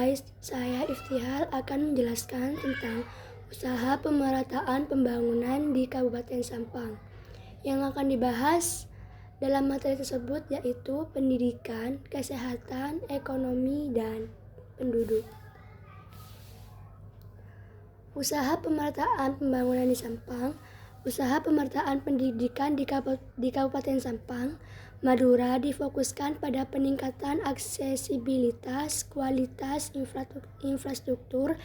guys, saya Iftihar akan menjelaskan tentang usaha pemerataan pembangunan di Kabupaten Sampang. Yang akan dibahas dalam materi tersebut yaitu pendidikan, kesehatan, ekonomi, dan penduduk. Usaha pemerataan pembangunan di Sampang. Usaha pemerataan pendidikan di Kabupaten Sampang, Madura difokuskan pada peningkatan aksesibilitas, kualitas infrastruktur,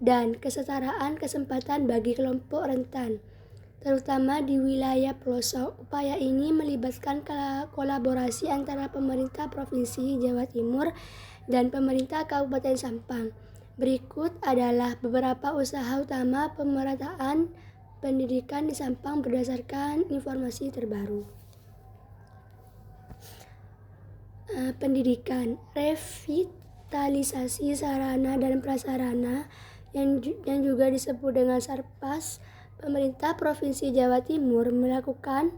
dan kesetaraan kesempatan bagi kelompok rentan, terutama di wilayah pelosok. Upaya ini melibatkan kolaborasi antara pemerintah Provinsi Jawa Timur dan pemerintah Kabupaten Sampang. Berikut adalah beberapa usaha utama pemerataan pendidikan di Sampang berdasarkan informasi terbaru. Pendidikan, revitalisasi sarana dan prasarana yang juga disebut dengan SARPAS. Pemerintah Provinsi Jawa Timur melakukan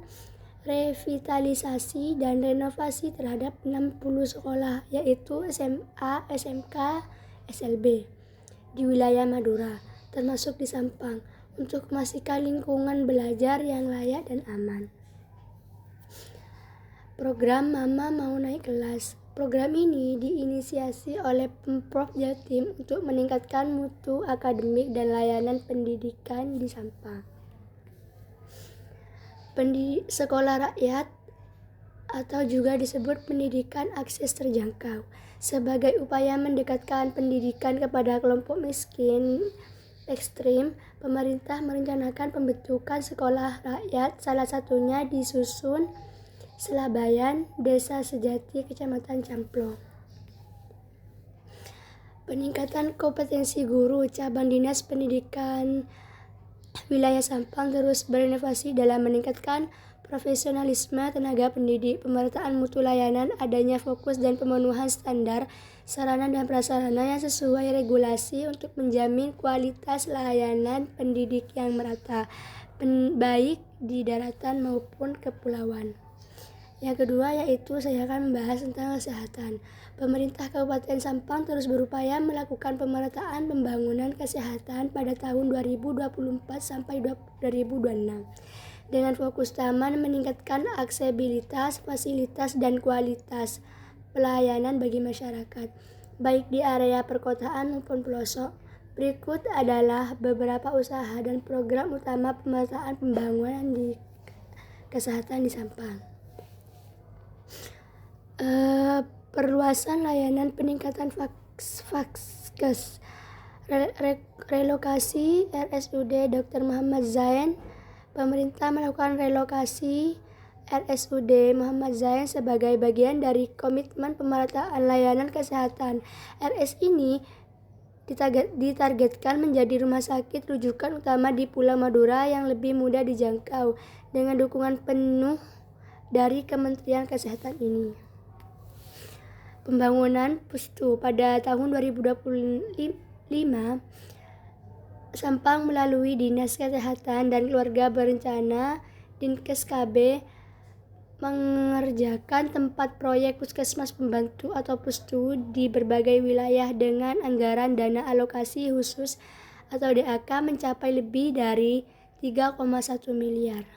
revitalisasi dan renovasi terhadap 60 sekolah, yaitu SMA, SMK, SLB di wilayah Madura, termasuk di Sampang, untuk memastikan lingkungan belajar yang layak dan aman. Program Mama Mau Naik Kelas. Program ini diinisiasi oleh Pemprov Jatim untuk meningkatkan mutu akademik dan layanan pendidikan di Sampang. Sekolah rakyat atau juga disebut pendidikan akses terjangkau. Sebagai upaya mendekatkan pendidikan kepada kelompok miskin ekstrim, pemerintah merencanakan pembentukan sekolah rakyat, salah satunya di Susun, Selabayan, Desa Sejati, Kecamatan Camplong. Peningkatan kompetensi guru. Cabang Dinas Pendidikan Wilayah Sampang terus berinovasi dalam meningkatkan profesionalisme tenaga pendidik, pemerataan mutu layanan, adanya fokus dan pemenuhan standar sarana dan prasarana yang sesuai regulasi untuk menjamin kualitas layanan pendidik yang merata, baik di daratan maupun kepulauan. Yang kedua yaitu saya akan membahas tentang kesehatan. Pemerintah Kabupaten Sampang terus berupaya melakukan pemerataan pembangunan kesehatan pada tahun 2024 sampai 2026 dengan fokus utama meningkatkan aksesibilitas, fasilitas, dan kualitas pelayanan bagi masyarakat, baik di area perkotaan maupun pelosok. Berikut adalah beberapa usaha dan program utama pemerataan pembangunan di kesehatan di Sampang. Perluasan layanan peningkatan vaskes, relokasi RSUD Dr. Muhammad Zain. Pemerintah melakukan relokasi RSUD Muhammad Zain sebagai bagian dari komitmen pemerataan layanan kesehatan. RS ini ditargetkan menjadi rumah sakit rujukan utama di Pulau Madura yang lebih mudah dijangkau dengan dukungan penuh dari Kementerian Kesehatan ini. Pembangunan Pustu. Pada tahun 2025, Sampang melalui Dinas Kesehatan dan Keluarga Berencana Dinkes KB mengerjakan tempat proyek puskesmas pembantu atau Pustu di berbagai wilayah dengan anggaran dana alokasi khusus atau DAK mencapai lebih dari 3,1 miliar.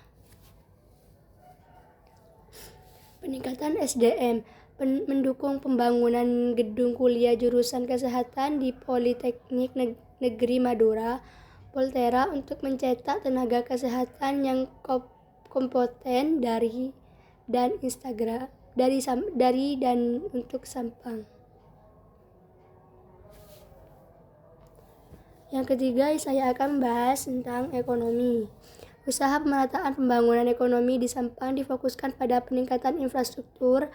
Peningkatan SDM, mendukung pembangunan gedung kuliah jurusan kesehatan di Politeknik Negeri Madura, Poltera, untuk mencetak tenaga kesehatan yang kompeten dari dan untuk Sampang. Yang ketiga, saya akan membahas tentang ekonomi. Usaha pemerataan pembangunan ekonomi di Sampang difokuskan pada peningkatan infrastruktur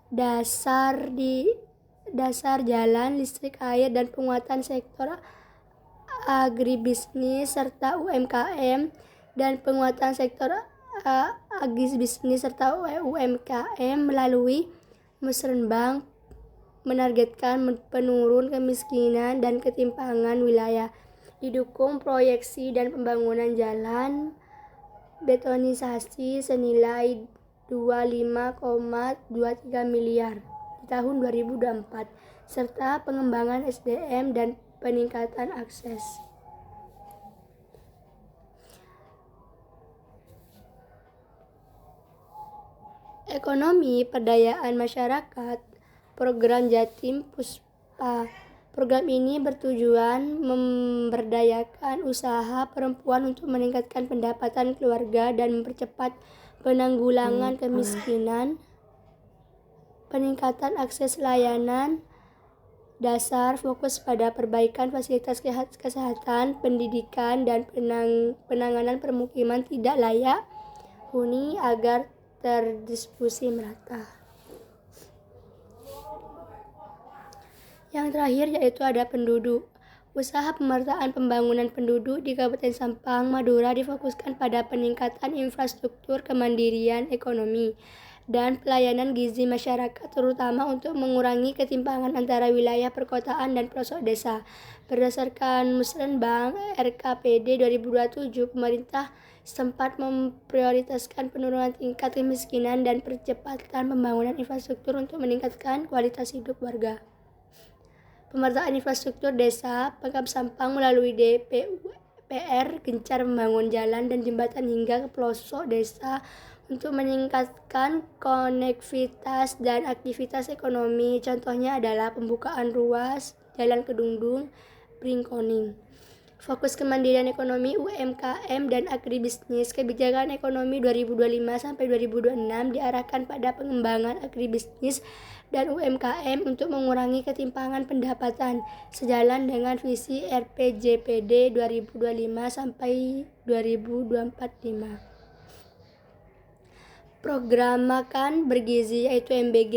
dasar jalan, listrik, air, dan penguatan sektor agribisnis serta UMKM dan penguatan sektor agribisnis serta UMKM melalui Musrenbang menargetkan penurun kemiskinan dan ketimpangan wilayah. Didukung proyeksi dan pembangunan jalan betonisasi senilai 25,23 miliar di tahun 2024 serta pengembangan SDM dan peningkatan akses. Ekonomi perdayaan masyarakat, program Jatim Puspa. Program ini bertujuan memberdayakan usaha perempuan untuk meningkatkan pendapatan keluarga dan mempercepat penanggulangan kemiskinan, peningkatan akses layanan dasar, fokus pada perbaikan fasilitas kesehatan, pendidikan, dan penanganan permukiman tidak layak huni agar terdistribusi merata. Yang terakhir yaitu ada penduduk. Usaha pemerataan pembangunan penduduk di Kabupaten Sampang, Madura difokuskan pada peningkatan infrastruktur kemandirian ekonomi dan pelayanan gizi masyarakat, terutama untuk mengurangi ketimpangan antara wilayah perkotaan dan pelosok desa. Berdasarkan Musrenbang RKPD 2027, pemerintah sempat memprioritaskan penurunan tingkat kemiskinan dan percepatan pembangunan infrastruktur untuk meningkatkan kualitas hidup warga. Pemerataan infrastruktur desa, Pemkab Sampang melalui DPUPR gencar membangun jalan dan jembatan hingga ke pelosok desa untuk meningkatkan konektivitas dan aktivitas ekonomi. Contohnya adalah pembukaan ruas Jalan Kedungdung, Bringkoning. Fokus kemandirian ekonomi UMKM dan agribisnis. Kebijakan ekonomi 2025 sampai 2026 diarahkan pada pengembangan agribisnis dan UMKM untuk mengurangi ketimpangan pendapatan sejalan dengan visi RPJPD 2025 sampai 2045. Program makan bergizi yaitu MBG,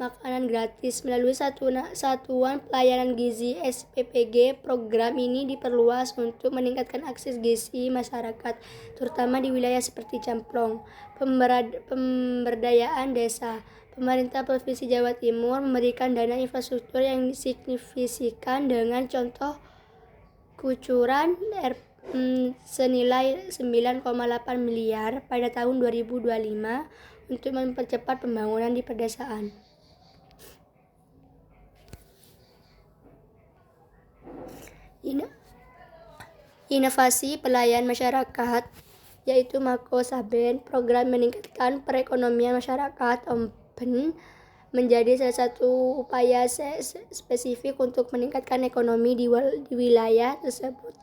makanan gratis melalui Satuan Pelayanan Gizi SPPG. Program ini diperluas untuk meningkatkan akses gizi masyarakat, terutama di wilayah seperti Camplong. Pemberdayaan desa. Pemerintah Provinsi Jawa Timur memberikan dana infrastruktur yang signifikan dengan contoh kucuran senilai 9,8 miliar pada tahun 2025 untuk mempercepat pembangunan di pedesaan. Inovasi pelayan masyarakat yaitu Mako Saben, program meningkatkan perekonomian masyarakat Open, menjadi salah satu upaya spesifik untuk meningkatkan ekonomi di wilayah tersebut.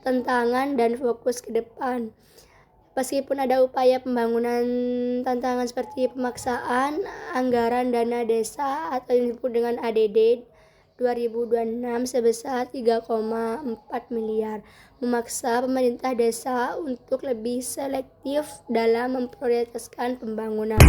Tantangan dan fokus ke depan. Meskipun ada upaya pembangunan, tantangan seperti pemaksaan anggaran dana desa atau yang disebut dengan ADD 2026 sebesar 3,4 miliar memaksa pemerintah desa untuk lebih selektif dalam memprioritaskan pembangunan.